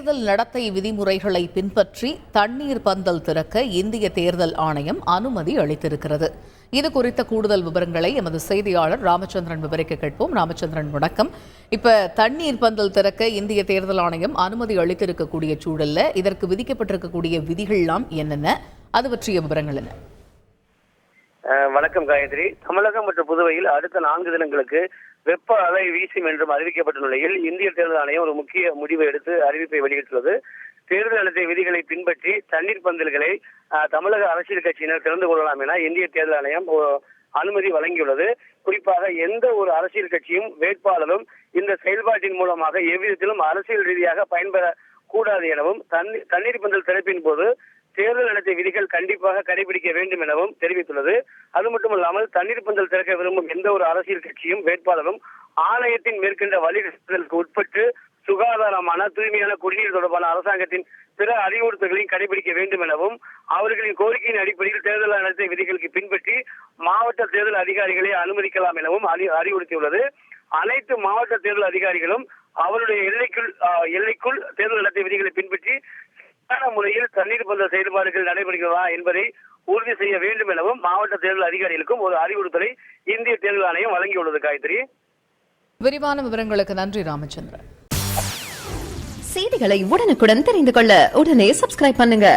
தேர்தல் நடத்தை விதிமுறைகளை பின்பற்றி தண்ணீர் பந்தல் திறக்க இந்திய தேர்தல் ஆணையம் அனுமதி அளித்திருக்கிறது. இது குறித்த கூடுதல் விவரங்களை எமது செய்தியாளர் ராமச்சந்திரன் விவரிக்க கேட்போம். ராமச்சந்திரன், வணக்கம். இப்ப தண்ணீர் பந்தல் திறக்க இந்திய தேர்தல் ஆணையம் அனுமதி அளித்திருக்கக்கூடிய சூழல்ல இதற்கு விதிக்கப்பட்டிருக்கக்கூடிய விதிகள்லாம் என்னென்ன, அது பற்றிய விவரங்கள் என்ன? வணக்கம் காயத்ரி. தமிழகம் மற்றும் புதுவையில் அடுத்த 4 தினங்களுக்கு வெப்ப அலை வீசும் என்றும் அறிவிக்கப்பட்ட நிலையில் இந்திய தேர்தல் ஆணையம் ஒரு முக்கிய முடிவை எடுத்து அறிவிப்பை வெளியிட்டுள்ளது. தேர்தல் நடத்தை விதிகளை பின்பற்றி தண்ணீர் பந்தல்களை தமிழக அரசியல் கட்சியினர் திறந்து கொள்ளலாம் என இந்திய தேர்தல் ஆணையம் அனுமதி வழங்கியுள்ளது. குறிப்பாக எந்த ஒரு அரசியல் கட்சியும் வேட்பாளரும் இந்த செயல்பாட்டின் மூலமாக எவ்விதத்திலும் அரசியல் ரீதியாக பயன்பெறக்கூடாது எனவும் தண்ணீர் பந்தல் திறப்பின் போது தேர்தல் நடத்தை விதிகள் கண்டிப்பாக கடைபிடிக்க வேண்டும் எனவும் தெரிவித்துள்ளது. அது மட்டுமல்லாமல் தண்ணீர் பந்தல் திறக்க விரும்பும் எந்த ஒரு அரசியல் கட்சியும் வேட்பாளரும் ஆணையத்தின் மேற்கொண்ட வழிகாட்டுதலுக்கு உட்பட்டு சுகாதாரமான தூய்மையான குடிநீர் தொடர்பான அரசாங்கத்தின் பிற அறிவுறுத்தல்களையும் கடைபிடிக்க வேண்டும் எனவும் அவர்களின் கோரிக்கையின் அடிப்படையில் தேர்தல் நடத்தை விதிகளுக்கு பின்பற்றி மாவட்ட தேர்தல் அதிகாரிகளை அனுமதிக்கலாம் எனவும் அறிவுறுத்தியுள்ளது. அனைத்து மாவட்ட தேர்தல் அதிகாரிகளும் அவருடைய எல்லைக்குள் தேர்தல் நடத்தை விதிகளை பின்பற்றி முறையில் தண்ணீர் பந்தல் செயல்பாடுகள் நடைபெறுகிறதா என்பதை உறுதி செய்ய வேண்டும் எனவும் மாவட்ட தேர்தல் அதிகாரிகளுக்கும் ஒரு அறிவுறுத்தலை இந்திய தேர்தல் ஆணையம் வழங்கியுள்ளது. காயத்ரி, விரிவான விவரங்களுக்கு நன்றி ராமச்சந்திரன். செய்திகளை உடனுக்குடன் தெரிந்து கொள்ள உடனே சப்ஸ்கிரைப் பண்ணுங்க.